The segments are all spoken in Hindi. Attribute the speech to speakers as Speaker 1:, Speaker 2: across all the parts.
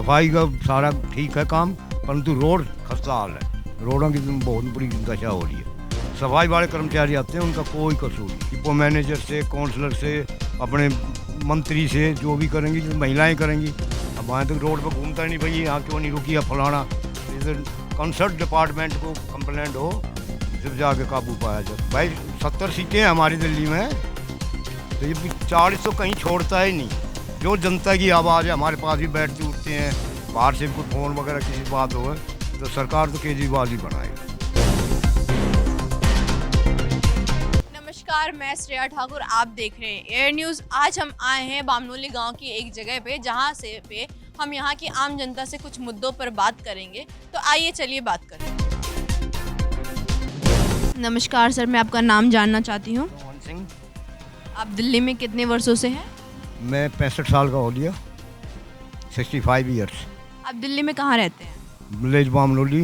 Speaker 1: सफाई का सारा ठीक है काम, परंतु रोड खस्ता हाल है। रोडों की बहुत बुरी दशा हो रही है। सफाई वाले कर्मचारी आते हैं, उनका कोई कसूर नहीं। डिपो मैनेजर से, काउंसलर से, अपने मंत्री से जो भी करेंगी, जो महिलाएं करेंगी। अब वहाँ तक रोड पर घूमता ही नहीं, भाई यहाँ क्यों नहीं रुकी है फलाना। इधर कंसर्ट डिपार्टमेंट को कंप्लेंट हो, जब जाके काबू पाया जाए। भाई 70 सीटें हैं हमारी दिल्ली में, तो ये 40 तो कहीं छोड़ता ही नहीं। जो जनता की आवाज़ है हमारे पास भी बैठते उठते हैं। बाहर से कोई फ़ोन वगैरह किसी बात हो तो सरकार तो केजरीवाल ही बनाएगा।
Speaker 2: नमस्कार, मैं श्रेया ठाकुर, आप देख रहे हैं एयर न्यूज़। आज हम आए हैं बामनोली गांव की एक जगह पे, जहां से हम यहां की आम जनता से कुछ मुद्दों पर बात करेंगे। तो आइए चलिए बात करें। नमस्कार सर, मैं आपका नाम जानना चाहती हूँ।
Speaker 1: मोहन सिंह।
Speaker 2: आप दिल्ली में कितने वर्षों से हैं?
Speaker 1: मैं 65 साल का हो लिया, 65 ईयर्स।
Speaker 2: आप दिल्ली में कहाँ रहते हैं?
Speaker 1: विलेज बामनोली,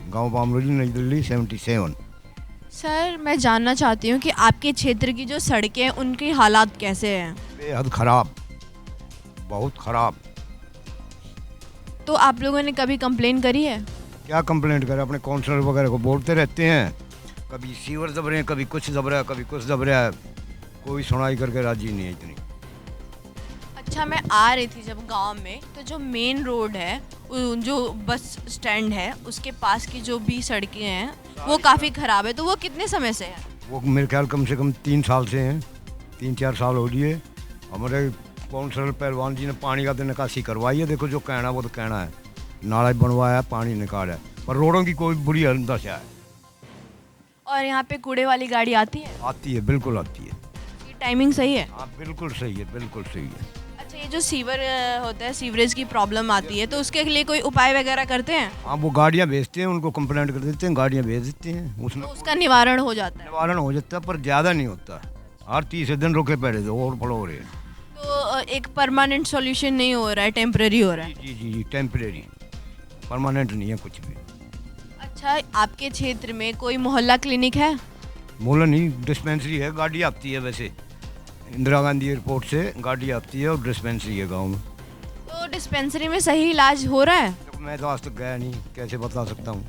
Speaker 1: गांव बामनोली, नई दिल्ली 77।
Speaker 2: सर, मैं जानना चाहती हूँ कि आपके क्षेत्र की जो सड़कें हैं उनके हालात कैसे हैं?
Speaker 1: बेहद ख़राब, बहुत ख़राब।
Speaker 2: तो आप लोगों ने कभी कंप्लेन करी है?
Speaker 1: क्या कंप्लेंट करें, अपने काउंसलर वगैरह को बोलते रहते हैं। कभी सीवर दब रहे हैं, कभी कुछ दब रहा है, कभी कुछ दब रहा है। कोई सुनाई करके राजी नहीं है इतनी।
Speaker 2: अच्छा, मैं आ रही थी जब गांव में, तो जो मेन रोड है, जो बस स्टैंड है, उसके पास की जो भी सड़कें हैं वो काफ़ी ख़राब है। तो वो कितने समय से है?
Speaker 1: वो मेरे ख्याल कम से कम 3 साल से हैं, 3-4 साल हो लिए। हमारे काउंसलर पहलवान जी ने पानी का तो निकासी करवाई है। देखो जो कहना वो तो कहना है, नाला बनवाया, पानी निकाला, पर रोडों की कोई बुरी दशा है।
Speaker 2: और यहाँ पे कूड़े वाली गाड़ी आती है?
Speaker 1: आती है, बिल्कुल आती है।
Speaker 2: ये टाइमिंग सही है?
Speaker 1: हाँ बिल्कुल सही है, बिल्कुल सही है।
Speaker 2: अच्छा, ये जो सीवर होता है, सीवरेज की प्रॉब्लम आती है, तो उसके लिए कोई उपाय वगैरह करते हैं?
Speaker 1: हाँ, वो गाड़ियाँ भेजते हैं, उनको कंप्लेंट कर देते हैं, गाड़ियाँ भेज देते हैं, उसमें
Speaker 2: तो उसका निवारण हो जाता है?
Speaker 1: निवारण हो जाता है, पर ज़्यादा नहीं होता। हर 30 दिन रुके पड़े थे और पड़ो हो रहे हैं।
Speaker 2: तो एक परमानेंट सॉल्यूशन नहीं हो रहा है, टेम्पररी हो रहा है?
Speaker 1: जी जी जी, टेम्परेरी, परमानेंट नहीं है कुछ भी।
Speaker 2: अच्छा, आपके क्षेत्र में कोई मोहल्ला क्लिनिक है?
Speaker 1: मोहल्ला नहीं, डिस्पेंसरी है। गाड़ी आती है, वैसे इंदिरा गांधी एयरपोर्ट से गाड़ी आती है और डिस्पेंसरी है गांव में।
Speaker 2: तो डिस्पेंसरी में सही इलाज हो रहा है?
Speaker 1: तो मैं तो आज तक गया नहीं, कैसे बता सकता हूँ।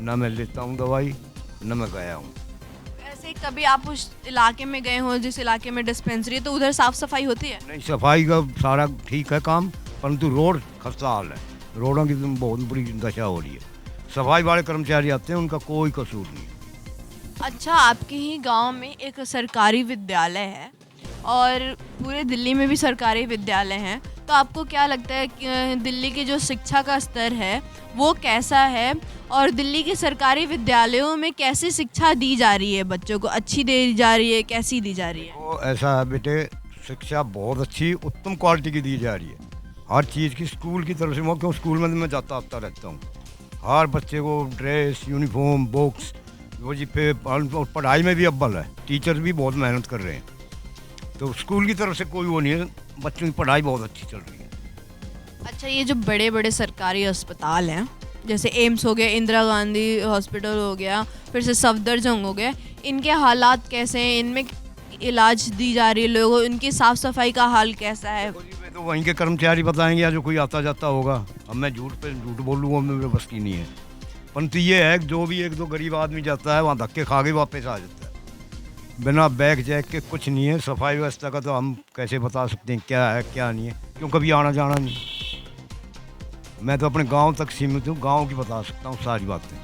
Speaker 1: ना मैं लेता हूँ दवाई, ना मैं गया हूँ।
Speaker 2: ऐसे कभी आप उस इलाके में गए हो जिस इलाके में डिस्पेंसरी है, तो उधर साफ सफाई होती है?
Speaker 1: नहीं, सफाई का सारा ठीक है काम, परंतु रोड खस्ता हाल है। रोडों की बहुत बुरी दशा हो रही है। सफाई वाले कर्मचारी आते हैं, उनका कोई कसूर नहीं।
Speaker 2: अच्छा, आपके ही गांव में एक सरकारी विद्यालय है और पूरे दिल्ली में भी सरकारी विद्यालय हैं, तो आपको क्या लगता है कि दिल्ली की जो शिक्षा का स्तर है वो कैसा है, और दिल्ली के सरकारी विद्यालयों में कैसी शिक्षा दी जा रही है? बच्चों को अच्छी दी जा रही है, कैसी दी जा रही है?
Speaker 1: वो ऐसा है बेटे, शिक्षा बहुत अच्छी, उत्तम क्वालिटी की दी जा रही है। हर चीज़ की स्कूल की तरफ से, मैं क्यों स्कूल में मैं जाता आता रहता हूँ। हर बच्चे को ड्रेस, यूनिफॉर्म, बुक्स, वो जी पे पढ़ाई में भी अव्वल है। टीचर भी बहुत मेहनत कर रहे हैं, तो स्कूल की तरफ से कोई वो नहीं है। बच्चों की पढ़ाई बहुत अच्छी चल रही है।
Speaker 2: अच्छा, ये जो बड़े बड़े सरकारी अस्पताल हैं, जैसे एम्स हो गया, इंदिरा गांधी हॉस्पिटल हो गया, फिर से सफदरजंग हो गया, इनके हालात कैसे हैं? इनमें इलाज दी जा रही है लोगों, इनकी साफ़ सफाई का हाल कैसा है?
Speaker 1: तो वहीं के कर्मचारी बताएंगे, या जो कोई आता जाता होगा। अब मैं झूठ पे झूठ बोलूँगा, मेरे बस की नहीं है। परंतु ये है कि जो भी एक दो गरीब आदमी जाता है, वहाँ धक्के खा के वापस आ जाता है, बिना बैग जैग के। कुछ नहीं है। सफाई व्यवस्था का तो हम कैसे बता सकते हैं क्या है क्या नहीं है, क्यों कभी आना जाना नहीं। मैं तो अपने गांव तक सीमित हूँ, गांव की बता सकता हूँ सारी बातें।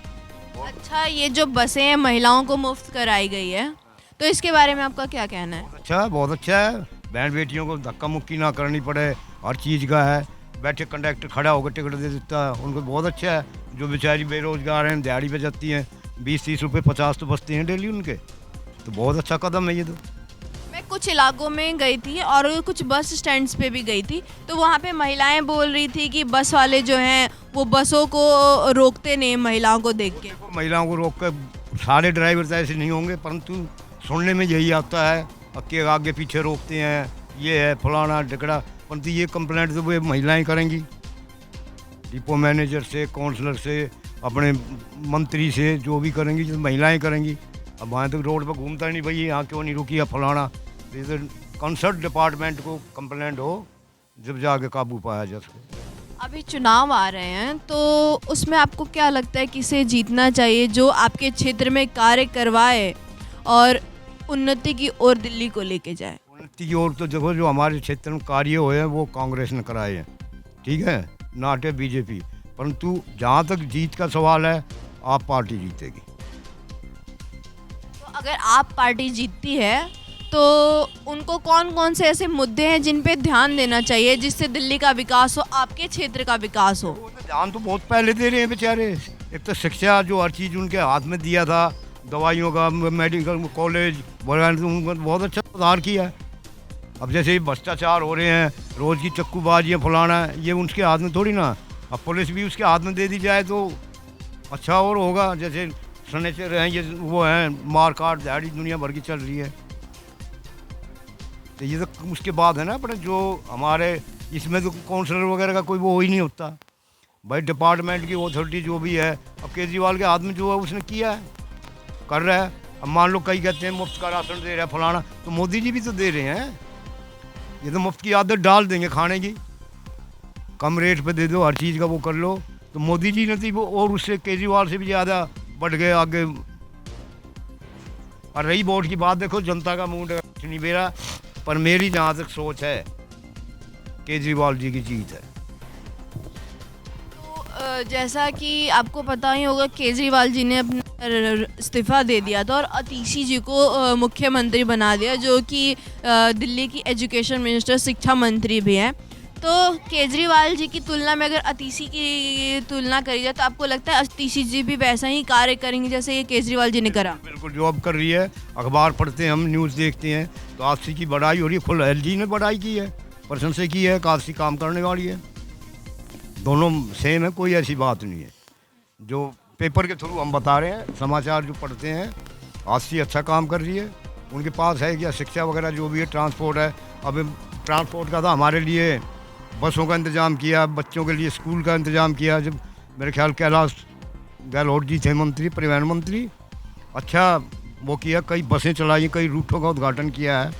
Speaker 2: अच्छा, ये जो बसें हैं महिलाओं को मुफ्त कराई गई है, तो इसके बारे में आपका क्या कहना है?
Speaker 1: अच्छा है, बहुत अच्छा है। बहन बेटियों को धक्का मुक्की ना करनी पड़े, हर चीज़ का है। बैठे कंडक्टर खड़ा होकर टिकट दे देता है, उनको बहुत अच्छा है। जो बेचारी बेरोजगार हैं, दिहाड़ी पे जाती हैं, 20-30 रुपये 50 तो बचते हैं डेली उनके, तो बहुत अच्छा कदम है ये तो।
Speaker 2: मैं कुछ इलाकों में गई थी और कुछ बस स्टैंड्स पे भी गई थी, तो वहाँ पे महिलाएं बोल रही थी कि बस वाले जो हैं वो बसों को रोकते नहीं महिलाओं को देख के।
Speaker 1: महिलाओं को रोक कर सारे ड्राइवर तो ऐसे नहीं होंगे, परंतु सुनने में यही आता है कि आगे पीछे रोकते हैं, ये है फलाना ढिकड़ा। परंतु ये कंप्लेंट तो वो महिलाएं करेंगी, डिपो मैनेजर से, काउंसलर से, अपने मंत्री से, जो भी करेंगी, जो महिलाएं करेंगी। अब वहाँ तक रोड पर घूमता ही नहीं, भाई यहाँ क्यों नहीं रुकी है फलाना। इधर कंसर्ट डिपार्टमेंट को कंप्लेंट हो, जब जाके काबू पाया जा सके।
Speaker 2: अभी चुनाव आ रहे हैं तो उसमें आपको क्या लगता है किसे जीतना चाहिए जो आपके क्षेत्र में कार्य करवाए और उन्नति की ओर दिल्ली को लेके जाए?
Speaker 1: उन्नति की ओर तो देखो, जो हमारे क्षेत्र में कार्य हुए हैं वो कांग्रेस ने कराए हैं, ठीक है, नाटे बीजेपी। परंतु जहाँ तक जीत का सवाल है, आप पार्टी जीतेगी।
Speaker 2: तो अगर आप पार्टी जीतती है तो उनको कौन कौन से ऐसे मुद्दे हैं जिन पे ध्यान देना चाहिए जिससे दिल्ली का विकास हो, आपके क्षेत्र का विकास हो?
Speaker 1: वो तो ध्यान तो बहुत पहले दे रहे हैं बेचारे। एक तो शिक्षा, जो हर चीज़ उनके हाथ में दिया था, दवाइयों का, मेडिकल कॉलेज वगैरह, तो उनको बहुत अच्छा सुधार किया है। अब जैसे भ्रष्टाचार हो रहे हैं, रोज़ की चक्कूबाजियाँ फुलाना, ये उनके हाथ में थोड़ी ना। अब पुलिस भी उसके हाथ में दे दी जाए तो अच्छा और होगा। जैसे सनेचर हैं, ये वो हैं, मार काट दिहाड़ी दुनिया भर की चल रही है। तो ये तो उसके बाद है ना अपने जो हमारे इसमें तो काउंसलर वगैरह का कोई वो ही नहीं होता भाई। डिपार्टमेंट की अथॉरिटी जो भी है, अब केजरीवाल के हाथ में जो है उसने किया है, कर रहा है। अब मान लो कई कहते हैं मुफ्त का राशन दे रहा है फलाना, तो मोदी जी भी तो दे रहे हैं। ये तो मुफ्त की आदत डाल देंगे खाने की, कम रेट पे दे दो, हर चीज़ का वो कर लो। तो मोदी जी ने तो वो, और उससे केजरीवाल से भी ज़्यादा बढ़ गए आगे। और रही वोट की बात, देखो जनता का मूड नहीं मेरा, पर मेरी जहाँ तक सोच है केजरीवाल जी की जीत है।
Speaker 2: तो जैसा कि आपको पता ही होगा केजरीवाल जी ने अपना इस्तीफा दे दिया था और अतीशी जी को मुख्यमंत्री बना दिया, जो कि दिल्ली की एजुकेशन मिनिस्टर, शिक्षा मंत्री भी हैं। तो केजरीवाल जी की तुलना में अगर अतीशी की तुलना करी जाए तो आपको लगता है अतीशी जी भी वैसा ही कार्य करेंगे जैसे ये केजरीवाल जी ने करा?
Speaker 1: बिल्कुल जॉब कर रही है। अखबार पढ़ते हैं हम, न्यूज़ देखते हैं, तो आतिशी की बड़ाई हो रही है। खुद एलजी ने बड़ाई की है, प्रशंसा की है, काफी काम करने वाली है। दोनों सेम है, कोई ऐसी बात नहीं है। जो पेपर के थ्रू हम बता रहे हैं, समाचार जो पढ़ते हैं, आतिशी अच्छा काम कर रही है। उनके पास है क्या शिक्षा वगैरह जो भी है, ट्रांसपोर्ट है। अब ट्रांसपोर्ट का था, हमारे लिए बसों का इंतज़ाम किया, बच्चों के लिए स्कूल का इंतज़ाम किया। जब मेरे ख्याल कैलाश गहलोत जी थे मंत्री, परिवहन मंत्री, अच्छा वो किया, कई बसें चलाई, कई रूटों का उद्घाटन किया है।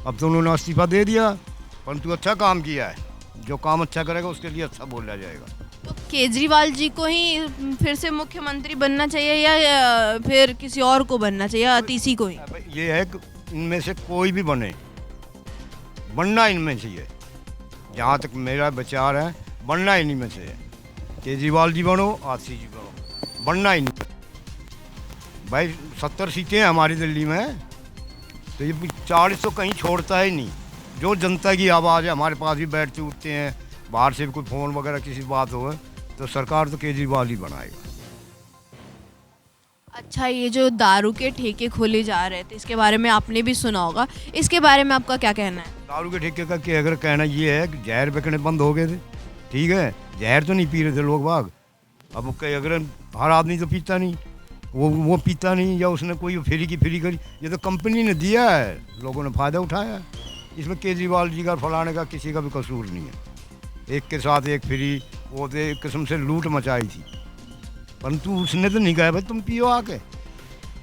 Speaker 1: अब तो उन्होंने इस्तीफा दे दिया, परंतु अच्छा काम किया है। जो काम अच्छा करेगा उसके लिए अच्छा बोला जाएगा।
Speaker 2: तो केजरीवाल जी को ही फिर से मुख्यमंत्री बनना चाहिए या फिर किसी और को बनना चाहिए, अतीशी को ही?
Speaker 1: ये है कि इनमें से कोई भी बने, बनना इनमें से है। जहाँ तक मेरा विचार है, बनना इन्हीं में से है। केजरीवाल जी बनो, आतिशी जी बनो, बनना इन भाई। 70 सीटें हैं हमारी दिल्ली में, तो ये 40 तो कहीं छोड़ता ही नहीं। जो जनता की आवाज़ है, हमारे पास भी बैठते उठते हैं, बाहर से भी कोई फ़ोन वगैरह किसी बात हो, तो सरकार तो केजरीवाल ही बनाएगा।
Speaker 2: अच्छा, ये जो दारू के ठेके खोले जा रहे थे, इसके बारे में आपने भी सुना होगा, इसके बारे में आपका क्या कहना है?
Speaker 1: दारू के ठेके का क्या अगर कहना ये है कि जहर बिकने बंद हो गए थे, ठीक है, जहर तो नहीं पी रहे थे लोग बाग। अब अगर हर आदमी तो पीता नहीं, वो पीता नहीं, या उसने कोई फ्री की फ्री करी, ये तो कंपनी ने दिया है, लोगों ने फ़ायदा उठाया। इसमें केजरीवाल जी का फलाने का किसी का भी कसूर नहीं है। एक के साथ एक फ्री, वो तो एक किस्म से लूट मचाई थी, परंतु उसने तो नहीं कहा भाई तुम पियो आके,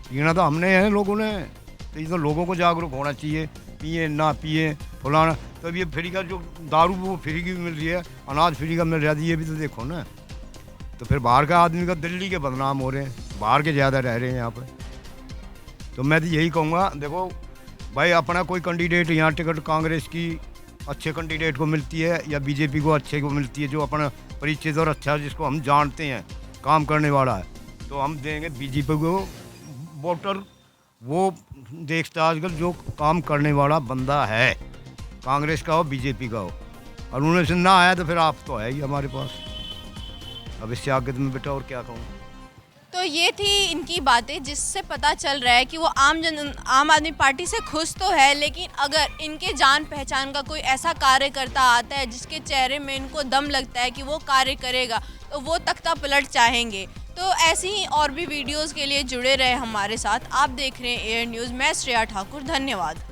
Speaker 1: पीना तो हमने है लोगों ने। तो ये तो लोगों को जागरूक होना चाहिए, पिए ना पिए फलाना। तो अब ये फ्री का जो दारू वो फ्री की भी मिल रही है, अनाज फ्री का मिल रहा है, ये भी तो देखो ना। तो फिर बाहर का आदमी का, दिल्ली के बदनाम हो रहे हैं, बाहर के ज़्यादा रह रहे हैं यहाँ पर। तो मैं तो यही कहूँगा, देखो भाई अपना कोई कैंडिडेट, यहाँ टिकट कांग्रेस की अच्छे कैंडिडेट को मिलती है या बीजेपी को अच्छे को मिलती है, जो अपना परिचित और अच्छा जिसको हम जानते हैं काम करने वाला है, तो हम देंगे बीजेपी को। वोटर वो देखता है आजकल जो काम करने वाला बंदा है, कांग्रेस का हो बीजेपी का हो, और उन्हें से ना आया तो फिर आप तो है ही हमारे पास। अब इससे आगे तो मैं बेटा और क्या कहूँ।
Speaker 2: तो ये थी इनकी बातें, जिससे पता चल रहा है कि वो आम आदमी पार्टी से खुश तो है, लेकिन अगर इनके जान पहचान का कोई ऐसा कार्यकर्ता आता है जिसके चेहरे में इनको दम लगता है कि वो कार्य करेगा, तो वो तख्ता पलट चाहेंगे। तो ऐसी ही और भी वीडियोस के लिए जुड़े रहे हमारे साथ। आप देख रहे हैं एयर न्यूज़, मैं श्रेया ठाकुर, धन्यवाद।